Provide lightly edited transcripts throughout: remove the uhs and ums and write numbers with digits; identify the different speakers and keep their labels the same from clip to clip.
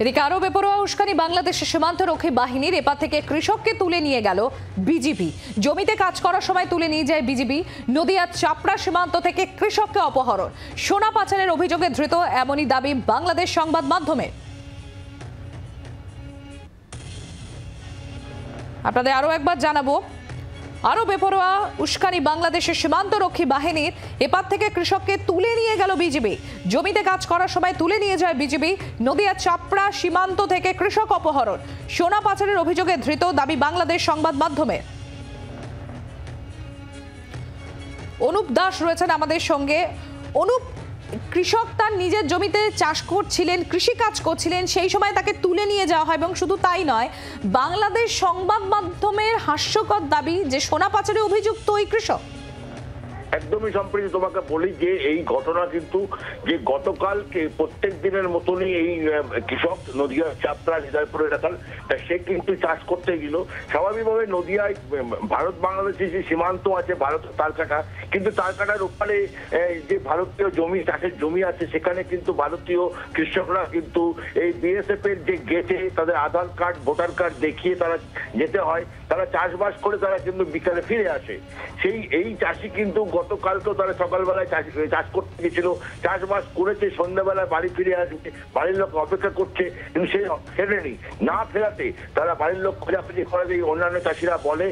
Speaker 1: এদিকে আরো বেপরোয়া উস্কানি বাংলাদেশের সীমান্তরক্ষী বাহিনীর এপার থেকে কৃষককে তুলে নিয়ে গেল বিজিবি। জমিতে কাজ করার সময় তুলে নিয়ে যায় বিজিবি। নদিয়ার চাপড়া সীমান্ত থেকে কৃষককে অপহরণ, সোনা পাচারের অভিযোগে ধৃত, এমনই দাবি বাংলাদেশ সংবাদ মাধ্যমে। আপনাদের আরো একবার জানাবো, আরো বেপরোয়া উস্কানি বাংলাদেশের সীমান্তরক্ষী বাহিনীর এপার থেকে কৃষককে তুলে নিয়ে গেল বিজিবি। জমিতে কাজ করার সময় তুলে নিয়ে যায় বিজিবি। নদিয়ার চাপড়া সীমান্ত থেকে কৃষক অপহরণ, সোনা পাচারের অভিযোগে ধৃত, দাবি বাংলাদেশ সংবাদ মাধ্যমে। অনুপ দাস রয়েছেন আমাদের সঙ্গে। অনুপ, কৃষক তার নিজের জমিতে চাষ করছিলেন, কৃষি কাজ করছিলেন, সেই সময় তাকে তুলে নিয়ে যাওয়া হয় এবং শুধু তাই নয়, বাংলাদেশ সংবাদ মাধ্যমের হাস্যকর দাবি যে সোনা পাচারে অভিযুক্ত ওই কৃষক।
Speaker 2: একদমই সম্প্রতি তোমাকে বলি যে এই ঘটনা কিন্তু যে গতকালকে প্রত্যেক দিনের মতনই এই কৃষক নদিয়ার চাপড়া হৃদয়পুর এলাকার সে কিন্তু চাষ করতে গেল। স্বাভাবিকভাবে নদিয়ায় ভারত বাংলাদেশের যে সীমান্ত আছে, ভারত তালকাটা, কিন্তু তালকাটার ওপারে যে ভারতীয় জমি, চাষের জমি আছে, সেখানে কিন্তু ভারতীয় কৃষকরা কিন্তু এই বিএসএফ এর যে গেটে তাদের আধার কার্ড, ভোটার কার্ড দেখিয়ে তারা যেতে হয়। তারা চাষবাস করে তারা কিন্তু বিকালে ফিরে আসে। এই চাষি কিন্তু গতকালকেও তারা সকালবেলায় চাষ করতে গেছিল, চাষবাস করেছে, সন্ধ্যাবেলায় বাড়ি ফিরে আসবে, বাড়ির লোক অপেক্ষা করছে, কিন্তু সে ফেরেনি। না ফেরাতে তারা বাড়ির লোক খোঁজাখুঁজি করে। অন্যান্য চাষিরা বলে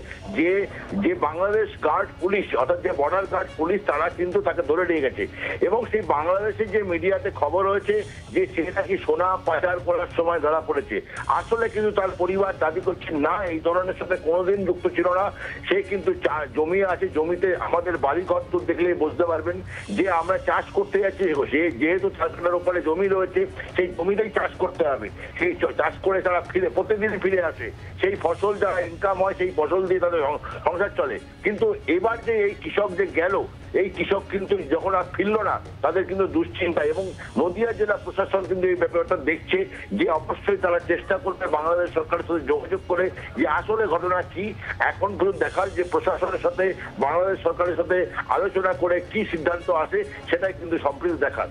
Speaker 2: যে বাংলাদেশ গার্ড পুলিশ, অর্থাৎ যে বর্ডার গার্ড পুলিশ, তারা কিন্তু তাকে ধরে নিয়ে গেছে। এবং সেই বাংলাদেশের যে মিডিয়াতে খবর হয়েছে যে সে নাকি সোনা পাচার করার সময় ধরা পড়েছে। আসলে কিন্তু তার পরিবার দাবি করছে না, এই ধরনের সাথে কোনোদিন যুক্ত ছিল না। সে কিন্তু জমি আছে, জমিতে আমাদের বাড়ি ঘর তো দেখলেই বুঝতে পারবেন যে আমরা চাষ করতে যাচ্ছি। সে যেহেতু চাষের উপরে জমি রয়েছে, সেই জমিতেই চাষ করতে হবে। সেই চাষ করে তারা প্রতিদিন ফিরে আসে, সেই ফসল যারা ইনকাম হয় সেই ফসল দিয়ে তাদের সংসার চলে। কিন্তু এবার যে এই কৃষক যে গেল, এই কৃষক কিন্তু যখন আর ফিরল না, তাদের কিন্তু দুশ্চিন্তা। এবং নদিয়া জেলা প্রশাসন কিন্তু এই ব্যাপারটা দেখছে যে অবশ্যই তারা চেষ্টা করবে বাংলাদেশ সরকারের সাথে যোগাযোগ করে যে আসলে ঘটনা কি। এখন পর্যন্ত দেখার যে প্রশাসনের সাথে বাংলাদেশ সরকারের সাথে আলোচনা করে কি সিদ্ধান্ত আসে, সেটাই কিন্তু সম্প্রতি দেখার।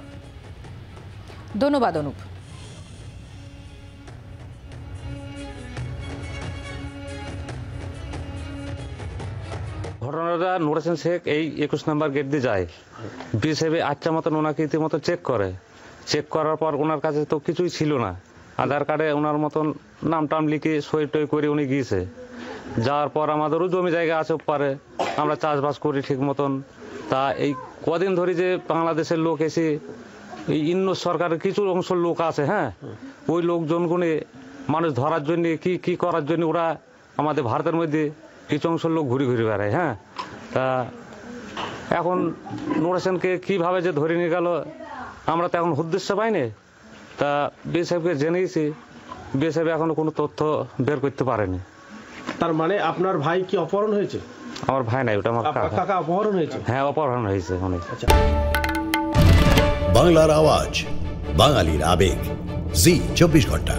Speaker 1: ধন্যবাদ অনুপ।
Speaker 3: ঘটনাটা নুরহাসিন শেখ এই 21 নম্বর গেট দিয়ে যায়, বিএসএফে আচ্ছা মতন ওনাকে ইতিমতো চেক করার পর ওনার কাছে তো কিছুই ছিল না। আধার কার্ডে ওনার মতন নাম টাম লিখে সই টই করে উনি গিয়েছে। যাওয়ার পর আমাদেরও জমি জায়গা আছে পারে, আমরা চাষবাস করি ঠিক মতন। তা এই কদিন ধরে যে বাংলাদেশের লোক এসে এই ইন্নো সরকারের কিছু অংশ লোক আছে, হ্যাঁ, ওই লোকজনগুলি মানুষ ধরার জন্য কি করার জন্য ওরা আমাদের ভারতের মধ্যে কিছু অংশ লোক ঘুরে বেড়ায়। হ্যাঁ, তা এখন নুরহাসিনকে কীভাবে যে ধরে নিয়ে গেল আমরা তো এখন উদ্দেশ্য পাইনি। তা বিএসএফকে জেনেছি, বিএসএফ এখনো কোনো তথ্য বের করতে পারেনি।
Speaker 4: তার মানে আপনার ভাই কি অপহরণ হয়েছে?
Speaker 3: আমার ভাই নাই, ওটা আমার
Speaker 4: কাকা অপহরণ হয়েছে।
Speaker 3: হ্যাঁ, অপহরণ হয়েছে অনেক।
Speaker 5: বাংলার আওয়াজ, বাঙালির আবেগ, জি 24 ঘন্টা।